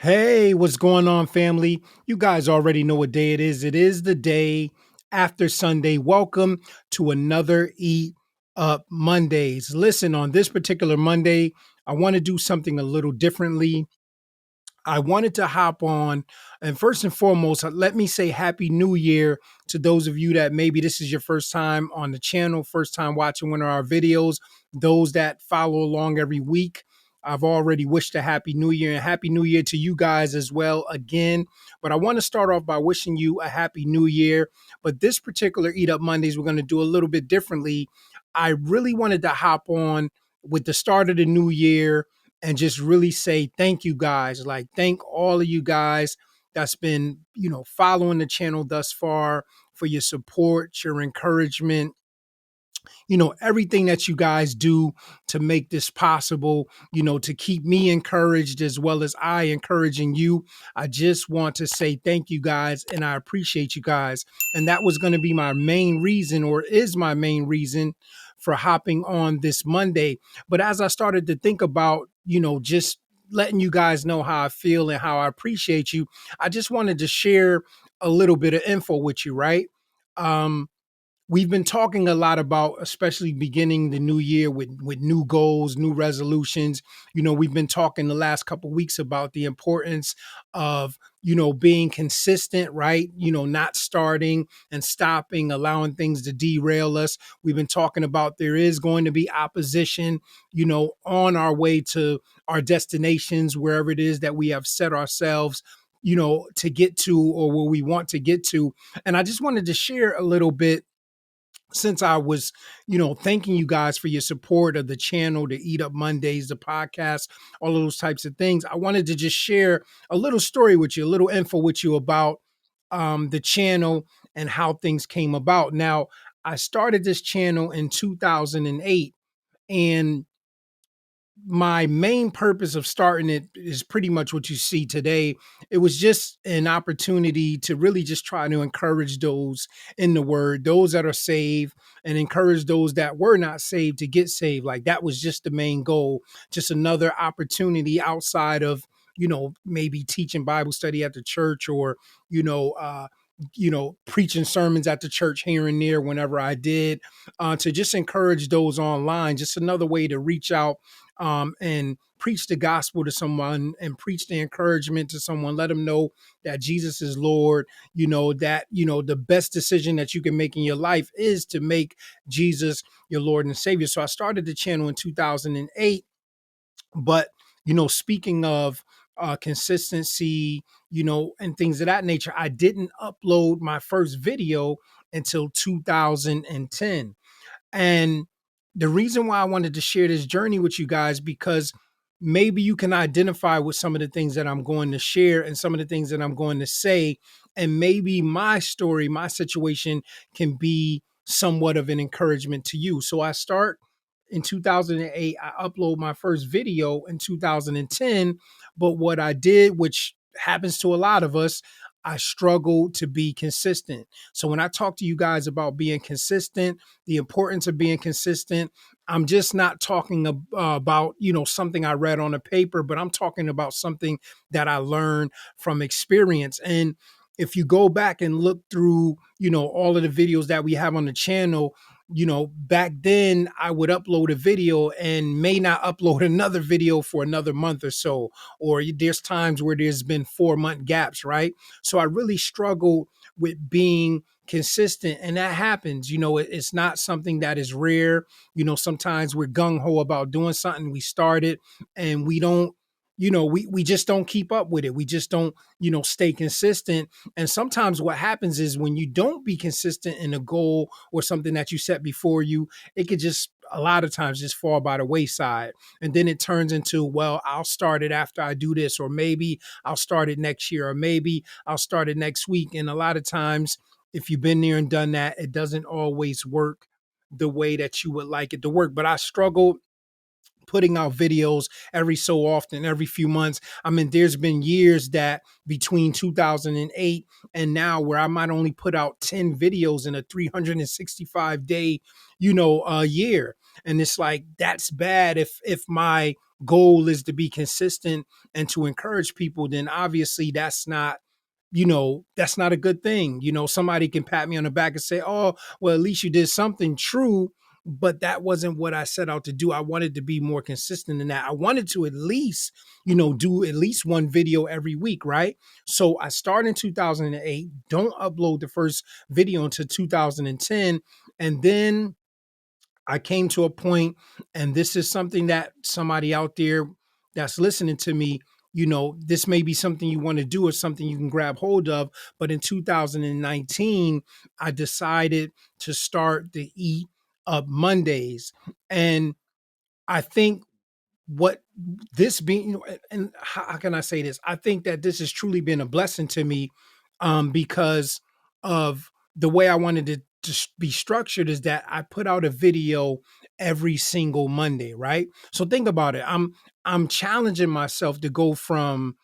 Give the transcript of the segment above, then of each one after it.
Hey, what's going on, family? You guys already know what day it is. It is the day after Sunday. Welcome to another Eat Up Mondays. Listen, on this particular Monday, I want to do something a little differently. I wanted to hop on and first and foremost, let me say Happy New Year to those of you that maybe this is your first time on the channel, first time watching one of our videos, those that follow along every week. I've already wished a Happy New Year and Happy New Year to you guys as well again. But I want to start off by wishing you a Happy New Year. But this particular Eat Up Mondays, we're going to do a little bit differently. I really wanted to hop on with the start of the new year and just really say thank you guys. Like, thank all of you guys that's been, following the channel thus far, for your support, your encouragement, everything that you guys do to make this possible, to keep me encouraged as well as I encouraging you. I just want to say thank you guys and I appreciate you guys. And that was going to be my main reason, or is my main reason, for hopping on this Monday. But as I started to think about, just letting you guys know how I feel and how I appreciate you, I just wanted to share a little bit of info with you, right? Um, we've been talking a lot about, especially beginning the new year with new goals, new resolutions. We've been talking the last couple of weeks about the importance of, being consistent, right? Not starting and stopping, allowing things to derail us. We've been talking about there is going to be opposition, on our way to our destinations, wherever it is that we have set ourselves, to get to, or where we want to get to. And I just wanted to share a little bit, since I was, thanking you guys for your support of the channel, the Eat Up Mondays, the podcast, all of those types of things. I wanted to just share a little story with you, a little info with you about the channel and how things came about. Now, I started this channel in 2008, and my main purpose of starting it is pretty much what you see today. It was just an opportunity to really just try to encourage those in the word, those that are saved, and encourage those that were not saved to get saved. Like, that was just the main goal. Just another opportunity outside of, maybe teaching Bible study at the church, or, you know, uh, preaching sermons at the church here and there whenever I did, to just encourage those online. Just another way to reach out, and preach the gospel to someone, and preach the encouragement to someone. Let them know that Jesus is Lord. That the best decision that you can make in your life is to make Jesus your Lord and Savior. So I started the channel in 2008. But speaking of consistency, and things of that nature, I didn't upload my first video until 2010. And the reason why I wanted to share this journey with you guys, because maybe you can identify with some of the things that I'm going to share and some of the things that I'm going to say. And maybe my story, my situation can be somewhat of an encouragement to you. So I start in 2008. I upload my first video in 2010. But what I did, which happens to a lot of us, I struggled to be consistent. So when I talk to you guys about being consistent, the importance of being consistent, I'm just not talking about, something I read on a paper, but I'm talking about something that I learned from experience. And if you go back and look through, all of the videos that we have on the channel, back then I would upload a video and may not upload another video for another month or so. Or there's times where there's been 4-month gaps, right? So I really struggled with being consistent, and that happens. It's not something that is rare. Sometimes we're gung-ho about doing something, we start it, and we don't, we just don't keep up with it. We just don't, stay consistent. And sometimes what happens is, when you don't be consistent in a goal or something that you set before you, it could just a lot of times just fall by the wayside. And then it turns into, well, I'll start it after I do this, or maybe I'll start it next year, or maybe I'll start it next week. And a lot of times, if you've been there and done that, it doesn't always work the way that you would like it to work. But I struggled putting out videos every so often, every few months. I mean, there's been years that between 2008 and now, where I might only put out 10 videos in a 365 day, a year. And it's like, that's bad if my goal is to be consistent and to encourage people, then obviously that's not a good thing. Somebody can pat me on the back and say, oh, well, at least you did something true. But that wasn't what I set out to do. I wanted to be more consistent in that. I wanted to at least, do at least one video every week, right? So I started in 2008, don't upload the first video until 2010. And then I came to a point, and this is something that somebody out there that's listening to me, this may be something you want to do or something you can grab hold of. But in 2019, I decided to start the Eat Up Mondays. And I think what this being, and how can I say this? I think that this has truly been a blessing to me, because of the way I wanted it to be structured is that I put out a video every single Monday, right? So think about it. I'm challenging myself to go from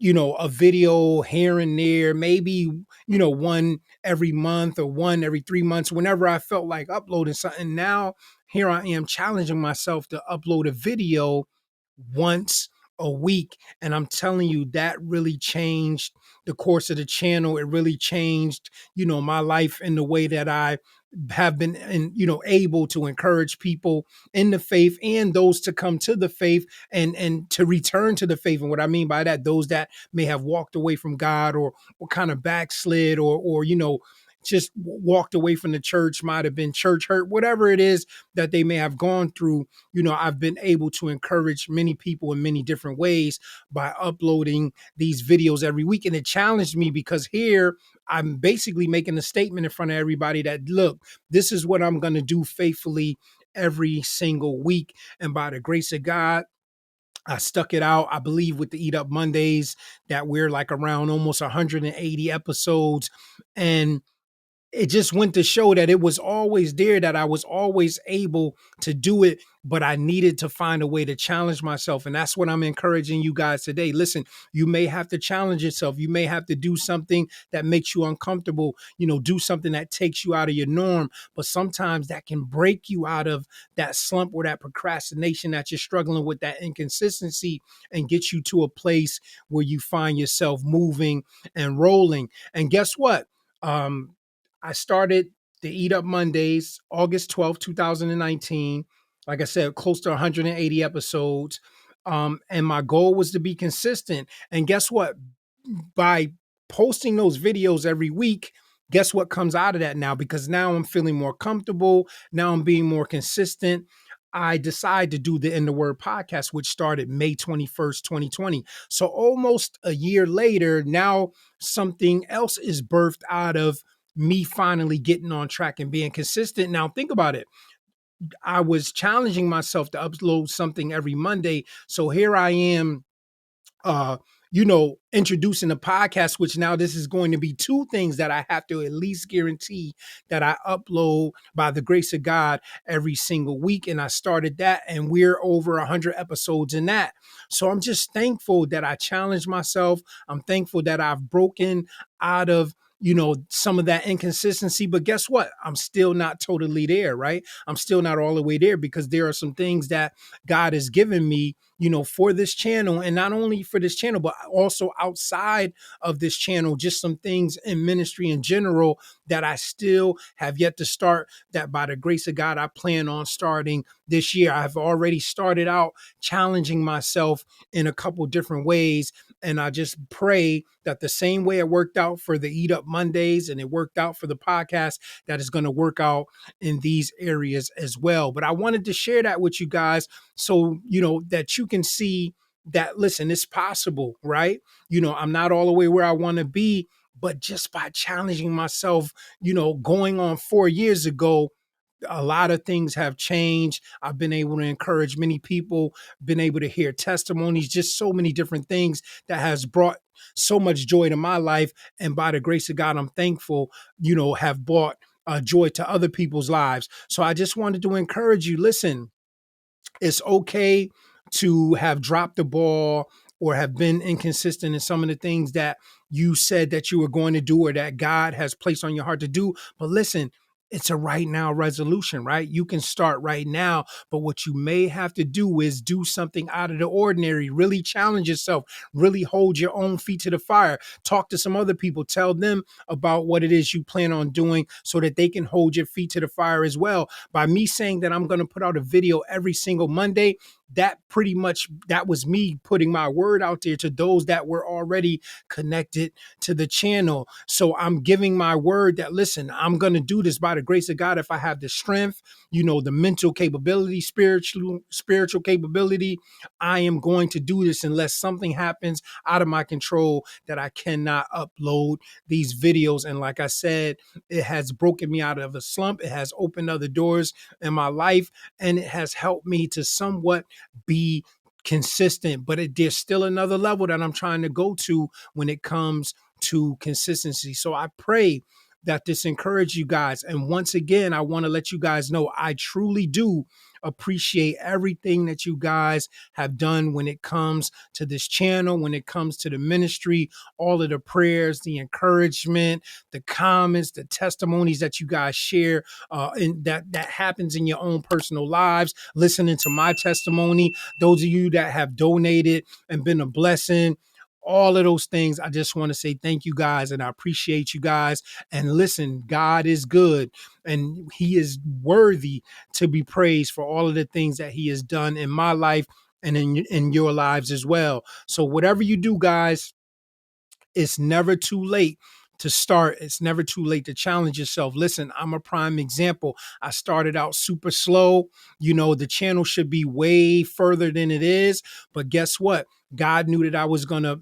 a video here and there, maybe, one every month or one every 3 months, whenever I felt like uploading something. Now, here I am challenging myself to upload a video once a week. And I'm telling you, that really changed the course of the channel. It really changed, my life in the way that I have been, and able to encourage people in the faith and those to come to the faith and to return to the faith. And what I mean by that, those that may have walked away from God, or kind of backslid, or just walked away from the church, might have been church hurt, whatever it is that they may have gone through. I've been able to encourage many people in many different ways by uploading these videos every week. And it challenged me because here I'm basically making a statement in front of everybody that, look, this is what I'm going to do faithfully every single week. And by the grace of God, I stuck it out. I believe with the Eat Up Mondays that we're like around almost 180 episodes. And it just went to show that it was always there, that I was always able to do it, but I needed to find a way to challenge myself. And that's what I'm encouraging you guys today. Listen, you may have to challenge yourself. You may have to do something that makes you uncomfortable, do something that takes you out of your norm, but sometimes that can break you out of that slump or that procrastination that you're struggling with, that inconsistency, and get you to a place where you find yourself moving and rolling. And guess what? I started the Eat Up Mondays, August 12th, 2019. Like I said, close to 180 episodes. And my goal was to be consistent. And guess what? By posting those videos every week, guess what comes out of that now? Because now I'm feeling more comfortable. Now I'm being more consistent. I decided to do the In the Word podcast, which started May 21st, 2020. So almost a year later, now something else is birthed out of me finally getting on track and being consistent. Now, think about it. I was challenging myself to upload something every Monday. So here I am, introducing a podcast, which now this is going to be two things that I have to at least guarantee that I upload by the grace of God every single week. And I started that, and we're over 100 episodes in that. So I'm just thankful that I challenged myself. I'm thankful that I've broken out of some of that inconsistency. But guess what? I'm still not totally there, right? I'm still not all the way there, because there are some things that God has given me, for this channel, and not only for this channel, but also outside of this channel, just some things in ministry in general that I still have yet to start, that by the grace of God, I plan on starting this year. I've already started out challenging myself in a couple different ways. And I just pray that the same way it worked out for the Eat Up Mondays and it worked out for the podcast, that is going to work out in these areas as well. But I wanted to share that with you guys, so, that you can see that, listen, it's possible, right? I'm not all the way where I want to be, but just by challenging myself, going on 4 years ago, a lot of things have changed. I've been able to encourage many people, been able to hear testimonies, just so many different things that has brought so much joy to my life. And by the grace of God, I'm thankful, have brought joy to other people's lives. So I just wanted to encourage you, listen, it's okay to have dropped the ball or have been inconsistent in some of the things that you said that you were going to do or that God has placed on your heart to do. But listen, it's a right now resolution, right? You can start right now, but what you may have to do is do something out of the ordinary, really challenge yourself, really hold your own feet to the fire. Talk to some other people, tell them about what it is you plan on doing so that they can hold your feet to the fire as well. By me saying that I'm going to put out a video every single Monday, that pretty much that was me putting my word out there to those that were already connected to the channel. So I'm giving my word that, listen, I'm going to do this by the grace of God. If I have the strength, the mental capability, spiritual capability, I am going to do this unless something happens out of my control that I cannot upload these videos. And like I said, it has broken me out of a slump. It has opened other doors in my life, and it has helped me to somewhat be consistent. But there's still another level that I'm trying to go to when it comes to consistency. So I pray that this encourage you guys. And once again, I want to let you guys know I truly do appreciate everything that you guys have done when it comes to this channel, when it comes to the ministry, all of the prayers, the encouragement, the comments, the testimonies that you guys share, and that happens in your own personal lives, listening to my testimony, those of you that have donated and been a blessing, all of those things. I just want to say thank you guys, and I appreciate you guys. And listen, God is good, and he is worthy to be praised for all of the things that he has done in my life and in your lives as well. So whatever you do, guys, it's never too late to start. It's never too late to challenge yourself. Listen, I'm a prime example. I started out super slow. The channel should be way further than it is. But guess what? God knew that I was going to,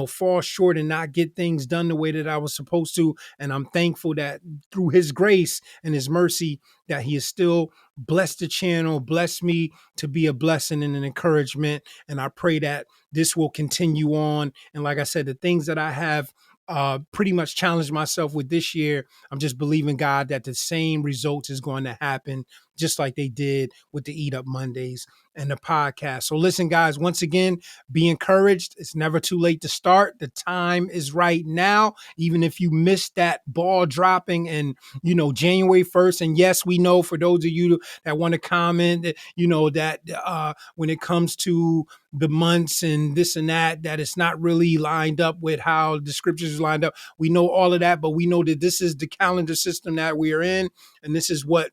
fall short and not get things done the way that I was supposed to. And I'm thankful that through his grace and his mercy, that he has still blessed the channel, blessed me to be a blessing and an encouragement. And I pray that this will continue on. And like I said, the things that I have pretty much challenged myself with this year, I'm just believing God that the same results is going to happen, just like they did with the Eat Up Mondays and the podcast. So listen, guys, once again, be encouraged. It's never too late to start. The time is right now. Even if you missed that ball dropping and, January 1st. And yes, we know for those of you that want to comment that, that when it comes to the months and this and that it's not really lined up with how the scriptures is lined up. We know all of that, but we know that this is the calendar system that we are in, and this is what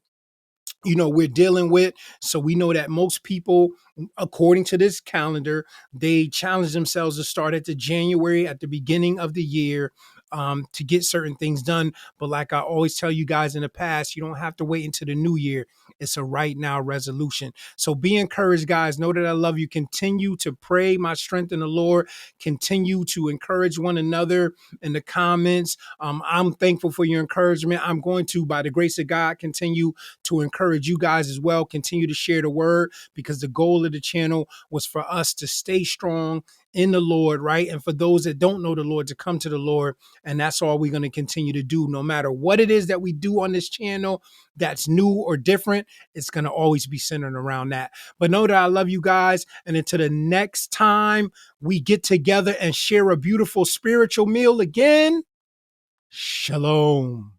we're dealing with. So we know that most people, according to this calendar, they challenge themselves to start at at the beginning of the year, to get certain things done. But like I always tell you guys in the past, you don't have to wait until the new year. It's a right now resolution. So be encouraged, guys. Know that I love you. Continue to pray my strength in the Lord. Continue to encourage one another in the comments. I'm thankful for your encouragement. I'm going to, by the grace of God, continue to encourage you guys as well. Continue to share the word, because the goal of the channel was for us to stay strong in the Lord, right? And for those that don't know the Lord, to come to the Lord. And that's all we're going to continue to do. No matter what it is that we do on this channel that's new or different, it's going to always be centered around that. But know that I love you guys. And until the next time we get together and share a beautiful spiritual meal again, shalom.